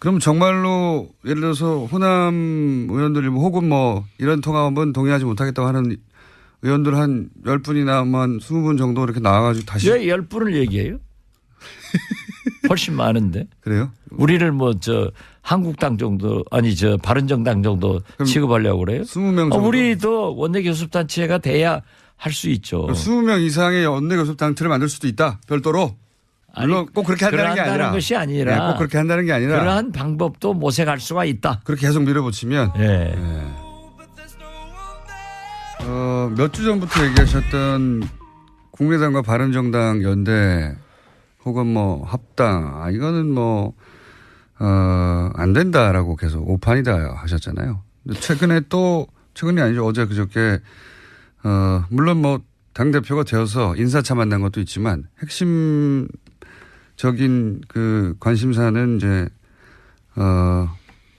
그럼 정말로 예를 들어서 호남 의원들이 혹은 뭐 이런 통합은 동의하지 못하겠다고 하는 의원들 한 10분이나 한 20분 정도 이렇게 나와가지고 다시. 왜 10분을 얘기해요? 훨씬 많은데. 그래요? 우리를 한국당 정도 아니 바른정당 정도 취급하려고 그래요? 20명 정도. 우리도 원내교섭단체가 돼야 할 수 있죠. 20명 이상의 원내교섭단체를 만들 수도 있다. 별도로. 물론 꼭 그렇게 한다는 게 아니라. 것이 아니라. 네, 꼭 그렇게 한다는 게 아니라. 그러한 방법도 모색할 수가 있다. 그렇게 계속 밀어붙이면. 네. 네. 몇 주 전부터 얘기하셨던 국민의당과 바른정당 연대 혹은 뭐 합당 이거는 안 된다라고 계속 오판이다 하셨잖아요. 최근이 아니죠. 어제 그저께 물론 뭐 당대표가 되어서 인사차 만난 것도 있지만 핵심적인 그 관심사는 이제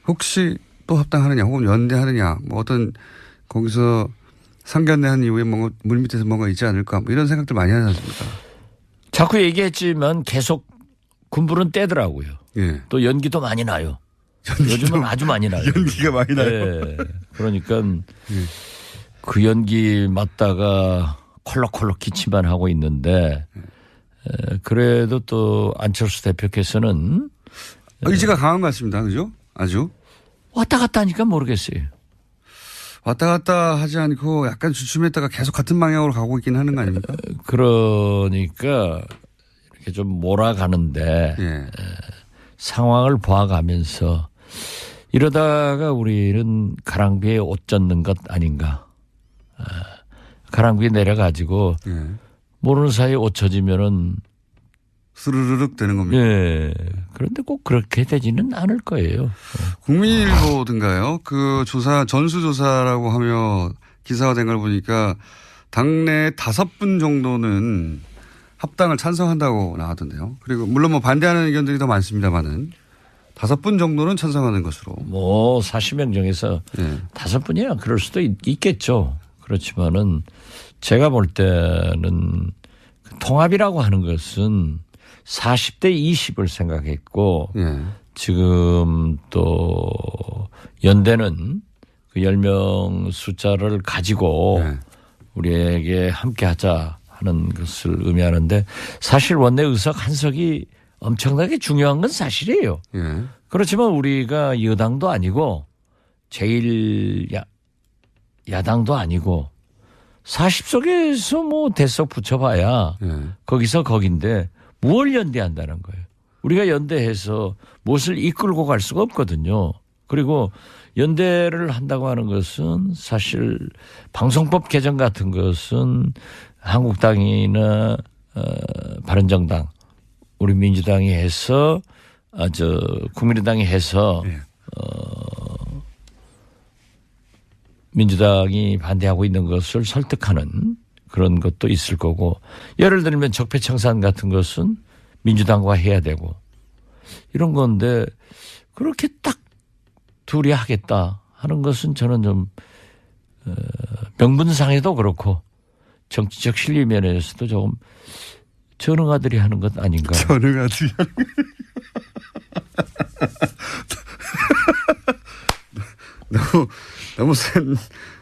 혹시 또 합당하느냐 혹은 연대하느냐 뭐 어떤 거기서 상견례한 이후에 뭔가 물밑에서 뭔가 있지 않을까 뭐 이런 생각들 많이 하지 않습니까? 자꾸 얘기했지만 계속 군불은 떼더라고요. 예. 또 연기도 많이 나요. 요즘은 아주 많이 나요. 연기가 많이 나요. 네. 그러니까 그 연기 맞다가 콜록콜록 기침만 하고 있는데 그래도 또 안철수 대표께서는 의지가 강한 것 같습니다. 그죠? 아주. 왔다 갔다 하니까 모르겠어요. 왔다 갔다 하지 않고 약간 주춤했다가 계속 같은 방향으로 가고 있긴 하는 거 아닙니까? 그러니까 이렇게 좀 몰아가는데 예. 상황을 봐가면서 이러다가 우리는 가랑비에 옷 젖는 것 아닌가. 가랑비에 내려가지고 예. 모르는 사이에 옷 젖으면은 스르르륵 되는 겁니다. 예. 그런데 꼭 그렇게 되지는 않을 거예요. 국민일보든가요. 그 전수조사라고 하며 기사화된 걸 보니까 당내 5분 정도는 합당을 찬성한다고 나왔던데요. 그리고 물론 뭐 반대하는 의견들이 더 많습니다만은 5분 정도는 찬성하는 것으로. 40명 중에서 5분이야 그럴 수도 있겠죠. 그렇지만은 제가 볼 때는 통합이라고 하는 것은 40대 20을 생각했고 지금 또 연대는 그 10명 숫자를 가지고 우리에게 함께 하자 하는 것을 의미하는데 사실 원내 의석 한 석이 엄청나게 중요한 건 사실이에요. 그렇지만 우리가 여당도 아니고 제일 야당도 아니고 40석에서 뭐 대석 붙여봐야 거기서 거긴데 뭘 연대한다는 거예요. 우리가 연대해서 무엇을 이끌고 갈 수가 없거든요. 그리고 연대를 한다고 하는 것은 사실 방송법 개정 같은 것은 한국당이나 바른정당 우리 민주당이 해서 국민의당이 해서 민주당이 반대하고 있는 것을 설득하는 그런 것도 있을 거고 예를 들면 적폐청산 같은 것은 민주당과 해야 되고 이런 건데 그렇게 딱 둘이 하겠다 하는 것은 저는 좀 명분상에도 그렇고 정치적 실리 면에서도 조금 전응아들이 하는 것 아닌가. 전응아들이 하는 너무 센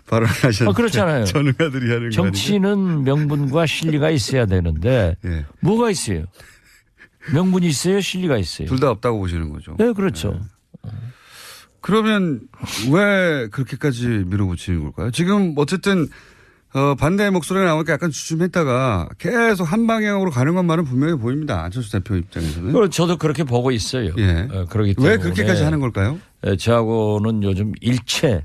발언하셨는데. 그렇잖아요. 전응아들이 하는 거 정치는 명분과 실리가 있어야 되는데 뭐가 있어요? 명분이 있어요? 실리가 있어요? 둘 다 없다고 보시는 거죠. 네, 그렇죠. 그러면 왜 그렇게까지 밀어붙이는 걸까요? 지금 어쨌든 반대의 목소리가 나오니까 약간 주춤했다가 계속 한 방향으로 가는 것만은 분명히 보입니다. 안철수 대표 입장에서는. 저도 그렇게 보고 있어요. 그러기 때문에 왜 그렇게까지 하는 걸까요? 저하고는 요즘 일체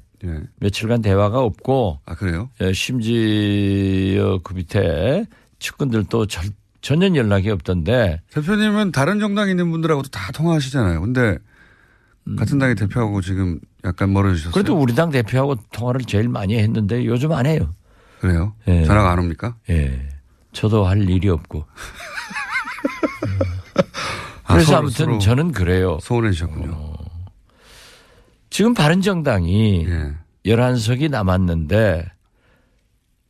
며칠간 대화가 없고. 그래요? 심지어 그 밑에 측근들도 전혀 연락이 없던데. 대표님은 다른 정당에 있는 분들하고도 다 통화하시잖아요. 근데 같은 당의 대표하고 지금 약간 멀어지셨어요. 그래도 우리 당 대표하고 통화를 제일 많이 했는데 요즘 안 해요. 그래요? 전화가 안 옵니까? 저도 할 일이 없고. 그래서 아무튼 저는 그래요. 소원해주셨군요. 지금 바른정당이 11석이 남았는데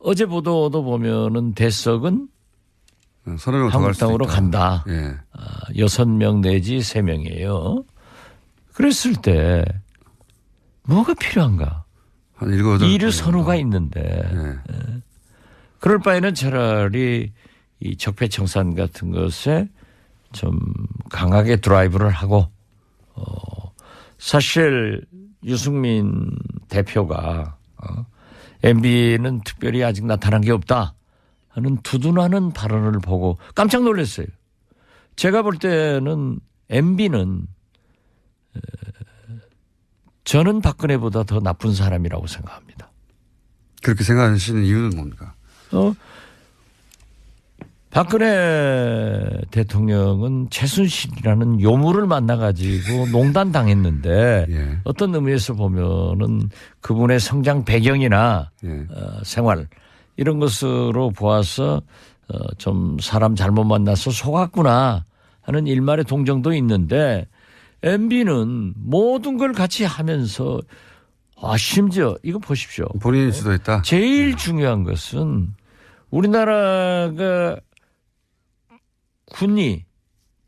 어제 보도도 보면은 대석은 한국당으로 간다. 6명 내지 3명이에요. 그랬을 때 뭐가 필요한가? 한 7, 8 이류 선호가 있는데 네. 그럴 바에는 차라리 이 적폐청산 같은 것에 좀 강하게 드라이브를 하고 사실 유승민 대표가 MB는 특별히 아직 나타난 게 없다 하는 두둔하는 발언을 보고 깜짝 놀랐어요. 제가 볼 때는 MB는 저는 박근혜보다 더 나쁜 사람이라고 생각합니다. 그렇게 생각하시는 이유는 뭡니까? 박근혜 대통령은 최순실이라는 요물을 만나가지고 농단당했는데 예. 어떤 의미에서 보면은 그분의 성장 배경이나 예. 생활 이런 것으로 보아서 좀 사람 잘못 만나서 속았구나 하는 일말의 동정도 있는데 MB는 모든 걸 같이 하면서 심지어 이거 보십시오. 본인이 주도했다. 제일 중요한 것은 우리나라가 군이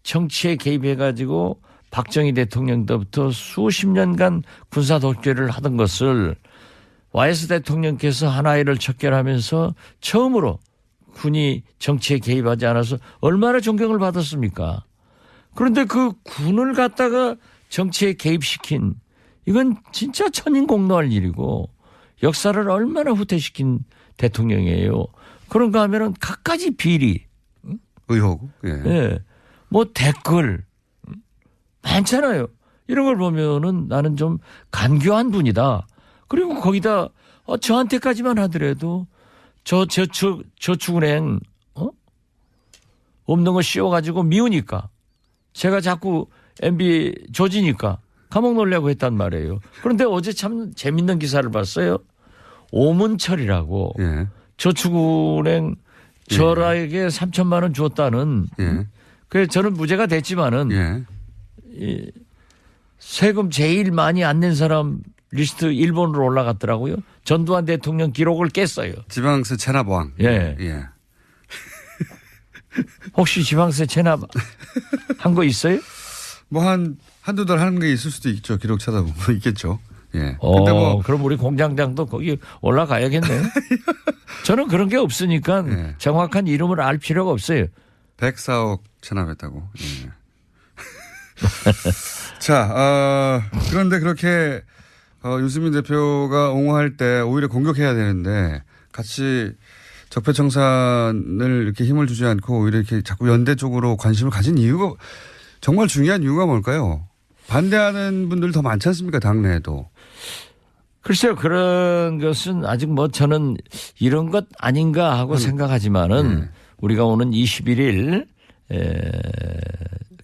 정치에 개입해가지고 박정희 대통령 때부터 수십 년간 군사 독재를 하던 것을 YS 대통령께서 하나이를 척결하면서 처음으로 군이 정치에 개입하지 않아서 얼마나 존경을 받았습니까? 그런데 그 군을 갖다가 정치에 개입시킨 이건 진짜 천인공노할 일이고 역사를 얼마나 후퇴시킨 대통령이에요. 그런가 하면은 갖가지 비리, 의혹. 예. 예, 뭐 댓글 많잖아요. 이런 걸 보면은 나는 좀 간교한 분이다. 그리고 거기다 저한테까지만 하더라도 저축은행 없는 거 씌워가지고 미우니까 제가 자꾸 MB 조지니까 감옥 놀려고 했단 말이에요. 그런데 어제 참 재밌는 기사를 봤어요. 오문철이라고 예. 저축은행 저라에게 3천만 원 줬다는 예. 그래서 저는 무죄가 됐지만은 예. 이 세금 제일 많이 안 낸 사람 리스트 1번으로 올라갔더라고요. 전두환 대통령 기록을 깼어요. 지방세 체납왕. 예. 예. 혹시 지방세 체납 한 거 있어요? 뭐 한두 달 하는 게 있을 수도 있죠. 기록 찾아보면 있겠죠. 예. 근데 뭐 그럼 우리 공장장도 거기 올라가야겠네요. 저는 그런 게 없으니까 예. 정확한 이름을 알 필요가 없어요. 104억 체납했다고. 예. 자, 그런데 그렇게 유승민 대표가 옹호할 때 오히려 공격해야 되는데 같이 적폐청산을 이렇게 힘을 주지 않고 오히려 이렇게 자꾸 연대 쪽으로 관심을 가진 이유가 정말 중요한 이유가 뭘까요? 반대하는 분들 더 많지 않습니까? 당내에도. 글쎄요. 그런 것은 아직 뭐 저는 이런 것 아닌가 하고 생각하지만은 우리가 오는 21일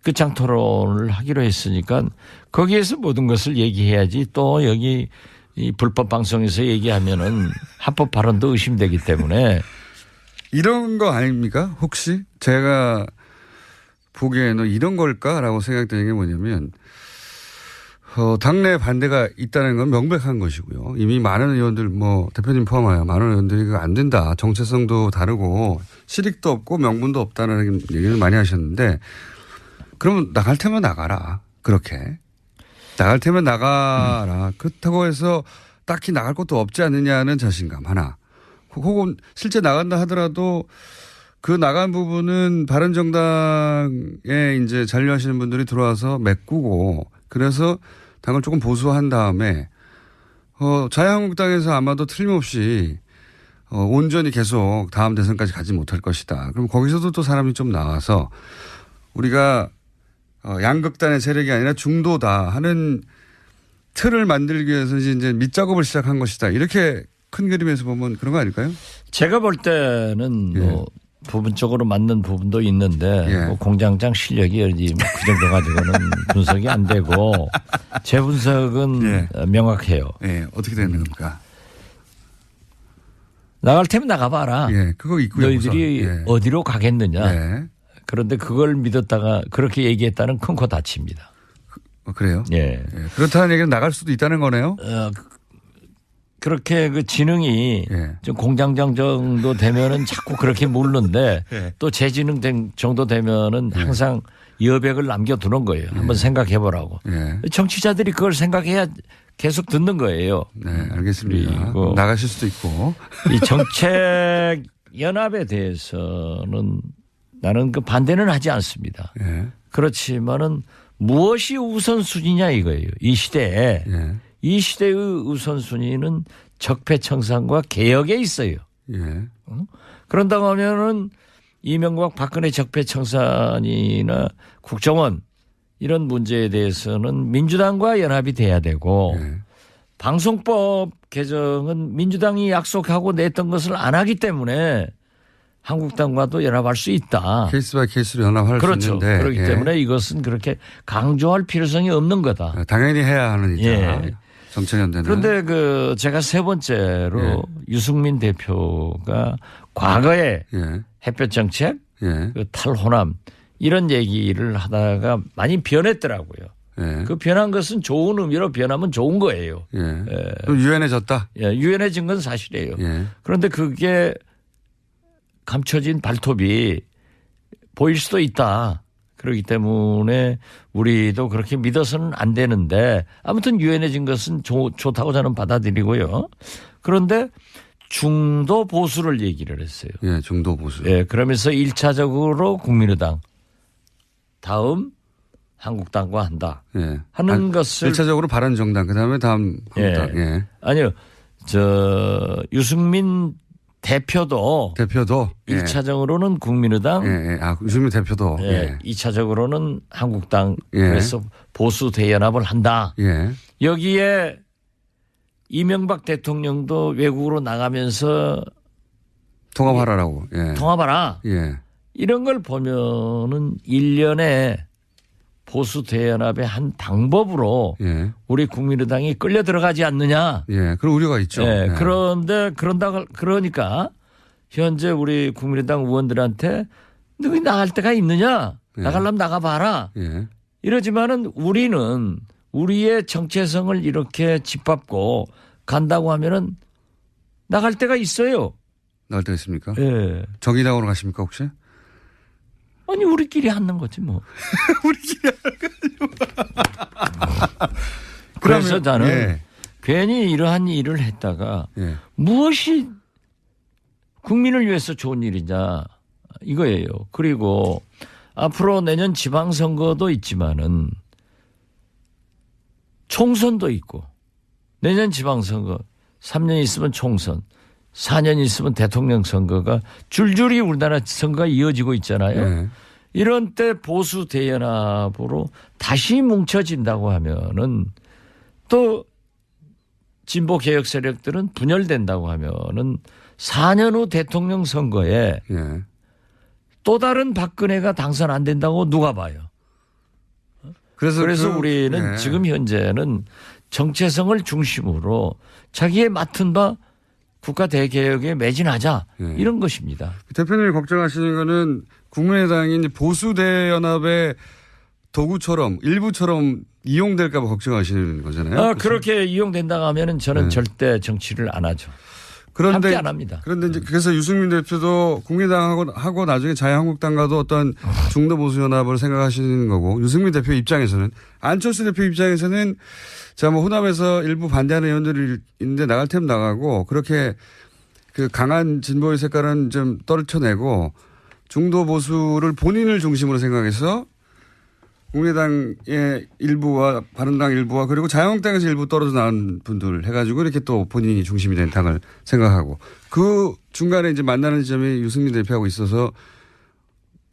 끝장 토론을 하기로 했으니까 거기에서 모든 것을 얘기해야지 또 여기 이 불법 방송에서 얘기하면은 합법 발언도 의심되기 때문에 이런 거 아닙니까? 혹시 제가 보기에는 이런 걸까라고 생각되는 게 뭐냐면 당내 반대가 있다는 건 명백한 것이고요. 이미 많은 의원들 뭐 대표님 포함하여 많은 의원들이 그거 안 된다. 정체성도 다르고 실익도 없고 명분도 없다는 얘기를 많이 하셨는데 그러면 나갈 테면 나가라. 그렇게. 나갈 테면 나가라. 그렇다고 해서 딱히 나갈 것도 없지 않느냐는 자신감 하나. 혹은 실제 나간다 하더라도 그 나간 부분은 바른정당에 이제 잔류하시는 분들이 들어와서 메꾸고 그래서 당을 조금 보수한 다음에 자유한국당에서 아마도 틀림없이 온전히 계속 다음 대선까지 가지 못할 것이다. 그럼 거기서도 또 사람이 좀 나와서 우리가 양극단의 세력이 아니라 중도다 하는 틀을 만들기 위해서 이제 밑작업을 시작한 것이다. 이렇게 큰 그림에서 보면 그런 거 아닐까요? 제가 볼 때는 뭐 부분적으로 맞는 부분도 있는데 뭐 공장장 실력이 어디 그 정도 가지고는 분석이 안 되고 제 분석은 명확해요. 예, 어떻게 되는 겁니까? 나갈 테면 나가봐라. 예, 그거 있고요. 너희들이 우선. 어디로 가겠느냐. 예. 그런데 그걸 믿었다가 그렇게 얘기했다는 큰 코 다칩니다. 그래요? 예. 그렇다는 얘기는 나갈 수도 있다는 거네요. 그렇게 그 지능이 좀 공장장 정도 되면은 자꾸 그렇게 묻는데 또 제 지능 정도 되면은 항상 여백을 남겨두는 거예요. 한번 생각해 보라고. 예. 정치자들이 그걸 생각해야 계속 듣는 거예요. 네, 알겠습니다. 그리고 나가실 수도 있고. 이 정책 연합에 대해서는 나는 그 반대는 하지 않습니다. 예. 그렇지만은 무엇이 우선순위냐 이거예요. 이 시대에. 예. 이 시대의 우선순위는 적폐청산과 개혁에 있어요. 예. 그런다고 하면은 이명박 박근혜 적폐청산이나 국정원 이런 문제에 대해서는 민주당과 연합이 돼야 되고 예. 방송법 개정은 민주당이 약속하고 냈던 것을 안 하기 때문에 한국당과도 연합할 수 있다. 케이스 바이 케이스로 연합할 그렇죠. 수 있는데. 그렇기 예. 때문에 이것은 그렇게 강조할 필요성이 없는 거다. 당연히 해야 하는 일이다. 예. 정책연대는. 그런데 그 제가 세 번째로 예. 유승민 대표가 과거에 예. 햇볕 정책, 예. 그 탈호남 이런 얘기를 하다가 많이 변했더라고요. 예. 그 변한 것은 좋은 의미로 변하면 좋은 거예요. 예. 좀 유연해졌다. 예, 유연해진 건 사실이에요. 예. 그런데 그게 감춰진 발톱이 보일 수도 있다. 그렇기 때문에 우리도 그렇게 믿어서는 안 되는데 아무튼 유연해진 것은 좋다고 저는 받아들이고요. 그런데 중도 보수를 얘기를 했어요. 예, 중도 보수. 예, 그러면서 1차적으로 국민의당 다음 한국당과 한다. 예. 하는 것을 1차적으로 바른정당 그다음에 다음 한국당. 예. 예. 아니요. 유승민 대표도 예. 1차적으로는 국민의당 예, 예. 아, 유승민 대표도. 예. 예. 2차적으로는 한국당 예. 그래서 보수 대연합을 한다. 예. 여기에 이명박 대통령도 외국으로 나가면서 통합하라라고. 예. 통합하라. 예. 이런 걸 보면은 일련의 보수 대연합의 한 방법으로 예. 우리 국민의당이 끌려 들어가지 않느냐. 예. 그런 우려가 있죠. 예. 예. 그러니까 현재 우리 국민의당 의원들한테 너희 나갈 데가 있느냐. 예. 나가려면 나가봐라. 예. 이러지만은 우리는 우리의 정체성을 이렇게 짓밟고 간다고 하면은 나갈 데가 있어요. 나갈 데가 있습니까? 예. 정의당으로 가십니까 혹시? 아니 우리끼리 하는 거지 뭐. 우리끼리 그래서 나는 예. 괜히 이러한 일을 했다가 예. 무엇이 국민을 위해서 좋은 일이냐 이거예요. 그리고 앞으로 내년 지방선거도 있지만은 총선도 있고 내년 지방선거 3년 있으면 총선 4년 있으면 대통령 선거가 줄줄이 우리나라 선거가 이어지고 있잖아요. 예. 이런 때 보수 대연합으로 다시 뭉쳐진다고 하면은 또 진보 개혁 세력들은 분열된다고 하면은 4년 후 대통령 선거에 예. 또 다른 박근혜가 당선 안 된다고 누가 봐요. 그래서 우리는 예. 지금 현재는 정체성을 중심으로 자기의 맡은 바 국가 대개혁에 매진하자 예. 이런 것입니다. 대표님이 걱정하시는 거는 국민의당이 이제 보수 대연합의 도구처럼 일부처럼 이용될까 봐 걱정하시는 거잖아요. 아, 그렇게 이용된다고 하면은 저는 네. 절대 정치를 안 하죠. 그런데 함께 안 합니다. 그런데 이제 그래서 유승민 대표도 국민의당하고 나중에 자유한국당과도 어떤 중도 보수 연합을 생각하시는 거고 유승민 대표 입장에서는 안철수 대표 입장에서는 자 뭐 호남에서 일부 반대하는 의원들이 있는데 나갈 테면 나가고 그렇게 그 강한 진보의 색깔은 좀 떨쳐내고 중도 보수를 본인을 중심으로 생각해서 국민의당의 일부와 바른당 일부와 그리고 자유한국당에서 일부 떨어져 나온 분들 해가지고 이렇게 또 본인이 중심이 된 당을 생각하고 그 중간에 이제 만나는 지점이 유승민 대표하고 있어서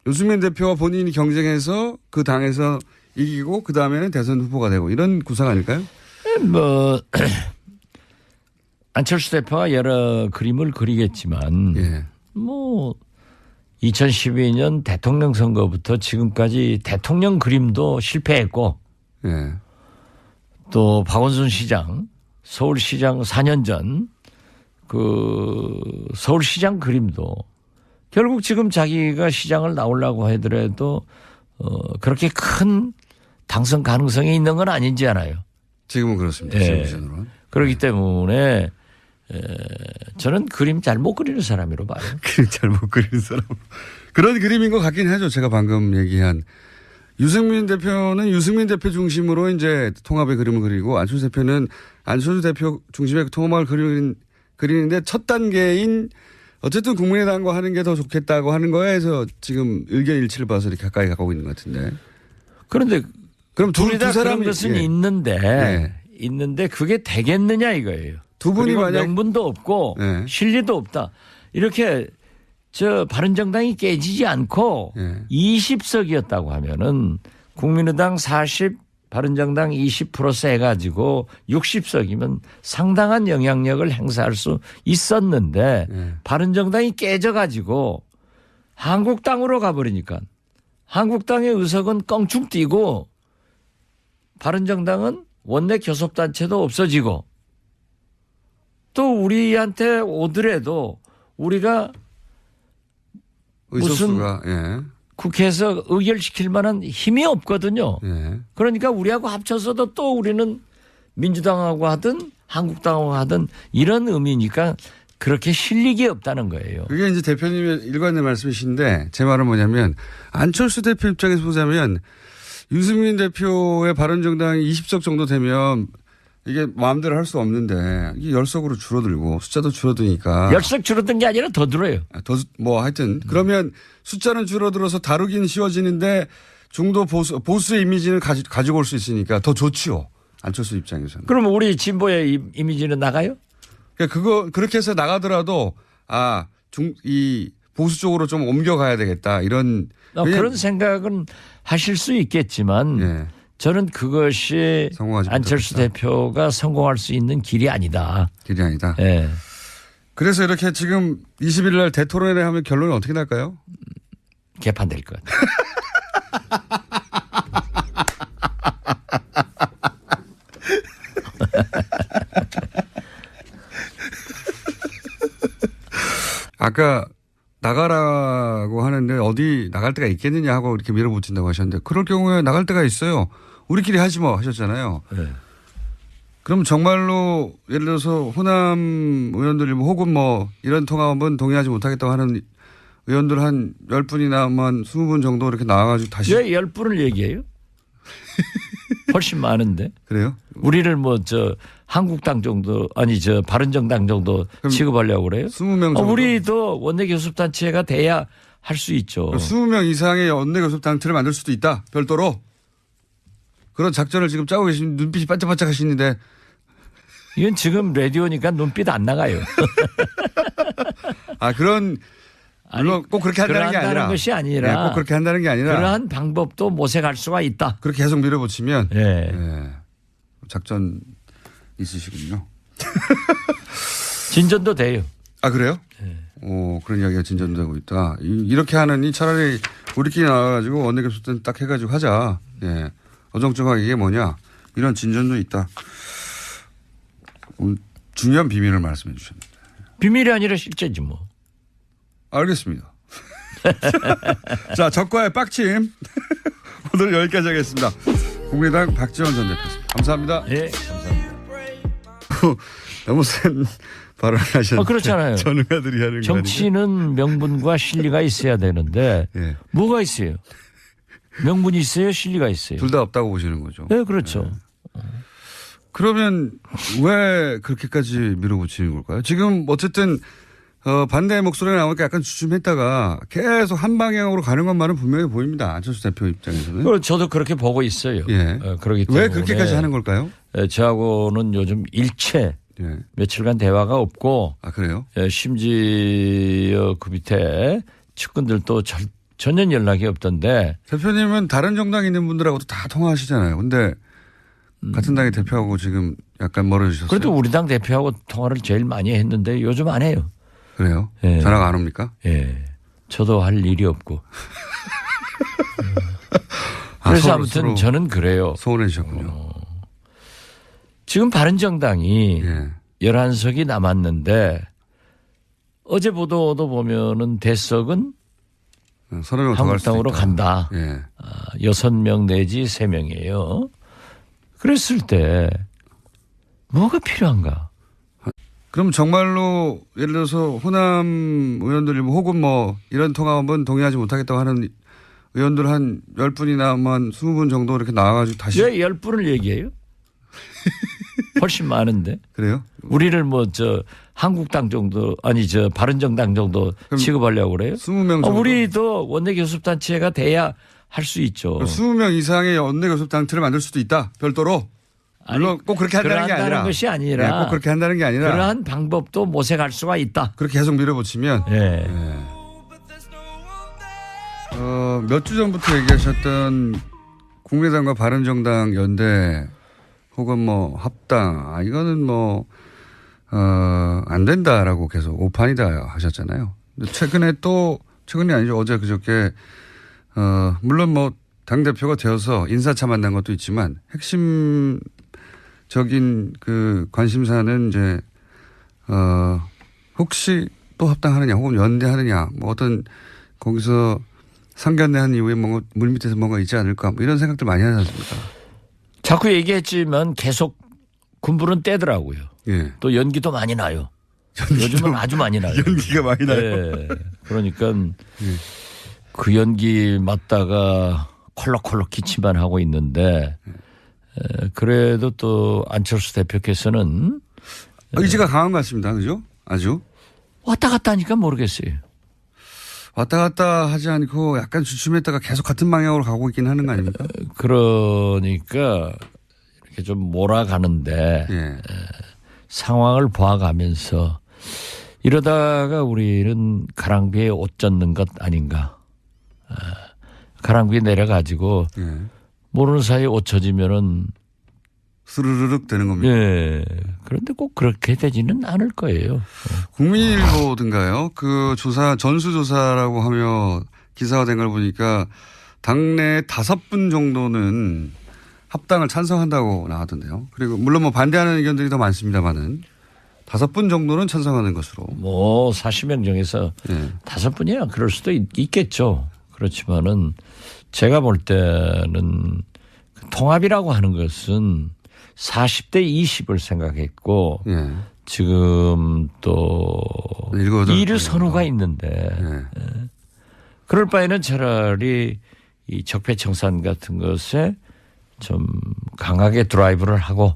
유승민 대표와 본인이 경쟁해서 그 당에서 이기고 그 다음에는 대선 후보가 되고 이런 구상 아닐까요? 뭐 안철수 대표가 여러 그림을 그리겠지만 예. 뭐 2012년 대통령 선거부터 지금까지 대통령 그림도 실패했고 예. 또 박원순 시장 서울시장 4년 전 그 서울시장 그림도 결국 지금 자기가 시장을 나오려고 하더라도 그렇게 큰 당선 가능성이 있는 건 아닌지 알아요. 지금은 그렇습니다. 예. 지금 기준으로는. 그렇기 때문에 저는 그림 잘 못 그리는 사람이로 봐요. 그림 잘못 그리는 사람. 그런 그림인 것 같긴 하죠. 제가 방금 얘기한 유승민 대표는 유승민 대표 중심으로 이제 통합의 그림을 그리고 안철수 대표는 안철수 대표 중심의 통합을 그리는데 첫 단계인 어쨌든 국민의당과 하는 게 더 좋겠다고 하는 거에서 지금 의견 일치를 봐서 이렇게 가까이 가고 있는 것 같은데. 그런데 그럼 두 그런 사람이 것은 예. 있는데 예. 있는데 그게 되겠느냐 이거예요. 두 분이 그리고 만약 명분도 없고 예. 실리도 없다. 이렇게 바른정당이 깨지지 않고 예. 20석이었다고 하면은 국민의당 40, 바른정당 20 플러스 해가지고 60석이면 상당한 영향력을 행사할 수 있었는데 예. 바른정당이 깨져가지고 한국당으로 가버리니까 한국당의 의석은 껑충 뛰고 바른정당은 원내 교섭단체도 없어지고 또 우리한테 오더라도 우리가 의석수가 예. 국회에서 의결시킬 만한 힘이 없거든요. 예. 그러니까 우리하고 합쳐서도 또 우리는 민주당하고 하든 한국당하고 하든 이런 의미니까 그렇게 실력이 없다는 거예요. 그게 이제 대표님의 일관된 말씀이신데 제 말은 뭐냐면 안철수 대표 입장에서 보자면 유승민 대표의 바른정당이 20석 정도 되면 이게 마음대로 할 수 없는데 이게 10석으로 줄어들고 숫자도 줄어드니까. 10석 줄어든 게 아니라 더 들어요. 하여튼 그러면 숫자는 줄어들어서 다루기는 쉬워지는데 중도 보수의 이미지는 가지고 올 수 있으니까 더 좋지요. 안철수 입장에서는. 그러면 우리 진보의 이미지는 나가요? 그러니까 그렇게 해서 나가더라도 이 보수 쪽으로 좀 옮겨가야 되겠다 이런. 그런 생각은 하실 수 있겠지만 예. 저는 그것이 안철수 대표가 성공할 수 있는 길이 아니다. 길이 아니다. 예. 그래서 이렇게 지금 20일 날 대토론회 하면 결론이 어떻게 날까요? 개판될 것 같아요. 아까 나가라고 하는데 어디 나갈 데가 있겠느냐 하고 이렇게 밀어붙인다고 하셨는데 그럴 경우에 나갈 데가 있어요. 우리끼리 하지 뭐 하셨잖아요. 네. 그럼 정말로 예를 들어서 호남 의원들 혹은 뭐 이런 통합은 동의하지 못하겠다고 하는 의원들 한 10분이나 한 20분 정도 이렇게 나와가지고 다시. 왜 10분을 얘기해요? 훨씬 많은데. 그래요? 우리를 한국당 정도 바른정당 정도 취급하려고 그래요? 20명 정도. 우리도 원내교섭단체가 돼야 할 수 있죠. 20명 이상의 원내교섭단체를 만들 수도 있다. 별도로. 그런 작전을 지금 짜고 계신 눈빛이 반짝반짝 하시는데. 이건 지금 라디오니까 눈빛 안 나가요. 물론 꼭 그렇게 한다는 게 아니라. 것이 아니라. 네, 꼭 그렇게 한다는 게 아니라. 그러한 방법도 모색할 수가 있다. 그렇게 계속 밀어붙이면. 네. 네. 작전 있으시군요. 진전도 돼요. 아, 그래요? 네. 그런 이야기가 진전되고 있다. 이렇게 하느니 차라리 우리끼리 나와가지고 원내교섭단 딱 해가지고 하자. 예. 어정쩡하게 이게 뭐냐. 이런 진전도 있다. 중요한 비밀을 말씀해 주셨습니다. 비밀이 아니라 실제지 뭐. 알겠습니다. 자, 적과의 빡침. 오늘 여기까지 하겠습니다. 국민의당 박지원 전 대표였습니다. 감사합니다. 예, 감사합니다. 너무 센 발언을 하셨는데. 그렇잖아요. 전문가들이 하는 거 정치는 명분과 실리가 있어야 되는데 예. 뭐가 있어요? 명분이 있어요? 실리가 있어요? 둘 다 없다고 보시는 거죠. 네, 그렇죠. 네. 그러면 왜 그렇게까지 밀어붙이는 걸까요? 지금 어쨌든 반대의 목소리가 나오니까 약간 주춤했다가 계속 한 방향으로 가는 것만은 분명히 보입니다. 안철수 대표 입장에서는. 저도 그렇게 보고 있어요. 예. 그러기 때문에. 왜 그렇게까지 하는 걸까요? 저하고는 요즘 일체 예. 며칠간 대화가 없고. 아, 그래요? 심지어 그 밑에 측근들도 전혀 연락이 없던데. 대표님은 다른 정당에 있는 분들하고도 다 통화하시잖아요. 근데 같은 당의 대표하고 지금 약간 멀어지셨어요. 그래도 우리 당 대표하고 통화를 제일 많이 했는데 요즘 안 해요. 그래요? 예. 전화가 안 옵니까? 예. 저도 할 일이 없고. 그래서 아무튼 저는 그래요. 소원해주셨군요. 지금 바른정당이 예. 11석이 남았는데 어제 보도도 보면은 대석은 서너 명 더 갈 수도 한국당으로 있다. 간다. 예. 6명 내지 3명이에요. 그랬을 때 뭐가 필요한가? 그럼 정말로 예를 들어서 호남 의원들 혹은 뭐 이런 통합은 동의하지 못하겠다고 하는 의원들 한 10분이나 한 20분 정도 이렇게 나와가지고 다시. 왜 10분을 얘기해요? 훨씬 많은데. 그래요? 우리를 한국당 정도 아니 바른정당 정도 취급하려고 그래요? 20명 정도. 우리도 원내교섭단체가 돼야 할 수 있죠. 20명 이상의 원내교섭단체를 만들 수도 있다. 별도로. 물론 꼭 그렇게 한다는 게 아니라. 것이 아니라. 네, 꼭 그렇게 한다는 게 아니라. 그러한 방법도 모색할 수가 있다. 그렇게 계속 밀어붙이면. 네. 몇 주 전부터 얘기하셨던 국민의당과 바른정당 연대 혹은 합당, 이거는 안 된다라고 계속 오판이다 하셨잖아요. 최근이 아니죠. 어제 그저께, 물론 당대표가 되어서 인사차 만난 것도 있지만 핵심적인 그 관심사는 이제, 혹시 또 합당하느냐 혹은 연대하느냐 어떤 거기서 상견례한 이후에 물밑에서 뭔가 있지 않을까 이런 생각들 많이 하지 않습니까? 자꾸 얘기했지만 계속 군불은 떼더라고요. 예. 또 연기도 많이 나요. 요즘은 아주 많이 나요. 연기가 많이 나요. 네. 그러니까 그 연기 맞다가 콜록콜록 기침만 하고 있는데 그래도 또 안철수 대표께서는 의지가 강한 것 같습니다. 그죠? 아주. 왔다 갔다 하니까 모르겠어요. 왔다 갔다 하지 않고 약간 주춤했다가 계속 같은 방향으로 가고 있긴 하는 거 아닙니까? 그러니까 이렇게 좀 몰아가는데 예. 상황을 봐가면서 이러다가 우리는 가랑비에 옷 젖는 것 아닌가. 가랑비에 내려가지고 예. 모르는 사이에 옷 젖으면은 스르르륵 되는 겁니다. 예. 그런데 꼭 그렇게 되지는 않을 거예요. 국민일보든가요. 그 전수조사라고 하며 기사화된 걸 보니까 당내 5분 정도는 합당을 찬성한다고 나왔던데요. 그리고 물론 반대하는 의견들이 더 많습니다만은 5분 정도는 찬성하는 것으로. 40명 중에서 5분이야. 그럴 수도 있겠죠. 그렇지만은 제가 볼 때는 통합이라고 하는 것은 40대 20을 생각했고 예. 지금 또 이를 선호가 있는데 그럴 바에는 차라리 이 적폐청산 같은 것에 좀 강하게 드라이브를 하고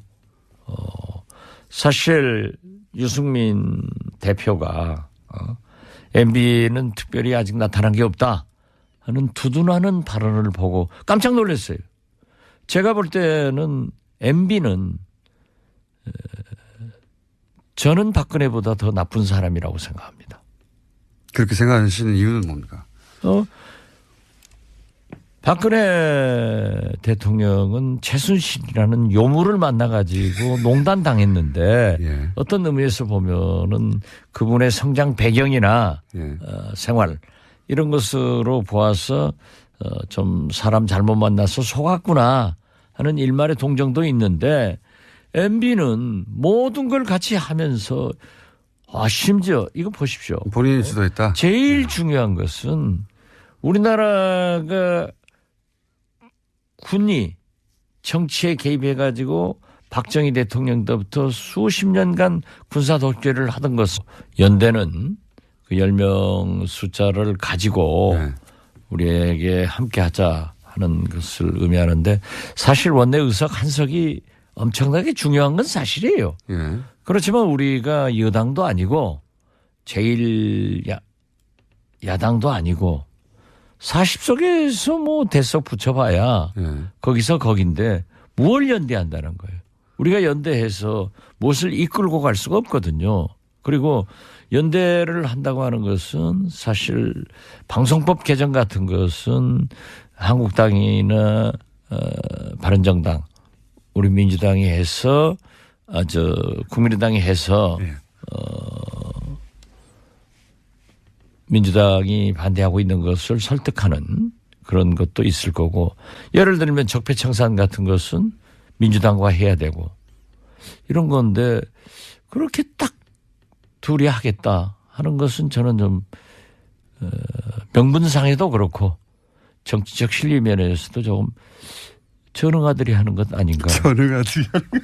사실 유승민 대표가 MB는 특별히 아직 나타난 게 없다 하는 두둔하는 발언을 보고 깜짝 놀랐어요. 제가 볼 때는 MB는 저는 박근혜보다 더 나쁜 사람이라고 생각합니다. 그렇게 생각하시는 이유는 뭡니까? 박근혜 대통령은 최순실이라는 요물을 만나가지고 농단당했는데 예. 어떤 의미에서 보면은 그분의 성장 배경이나 생활 이런 것으로 보아서 좀 사람 잘못 만나서 속았구나 하는 일말의 동정도 있는데 MB는 모든 걸 같이 하면서 심지어 이거 보십시오. 본인이 주도했다. 제일 중요한 것은 우리나라가 군이 정치에 개입해가지고 박정희 대통령 때부터 수십 년간 군사 독재를 하던 것은 연대는 그 10명 숫자를 가지고 우리에게 함께하자 하는 것을 의미하는데 사실 원내 의석 한 석이 엄청나게 중요한 건 사실이에요. 그렇지만 우리가 여당도 아니고 제일 야당도 아니고 40석에서 대석 붙여봐야 거기서 거긴데 무엇을 연대한다는 거예요. 우리가 연대해서 무엇을 이끌고 갈 수가 없거든요. 그리고 연대를 한다고 하는 것은 사실 방송법 개정 같은 것은 한국당이나 바른정당 우리 민주당이 해서 국민의당이 해서 민주당이 반대하고 있는 것을 설득하는 그런 것도 있을 거고 예를 들면 적폐청산 같은 것은 민주당과 해야 되고 이런 건데 그렇게 딱 둘이 하겠다 하는 것은 저는 좀 명분상에도 그렇고 정치적 실리 면에서도 조금 전응아들이 하는 것 아닌가. 전응아들이 하는 것.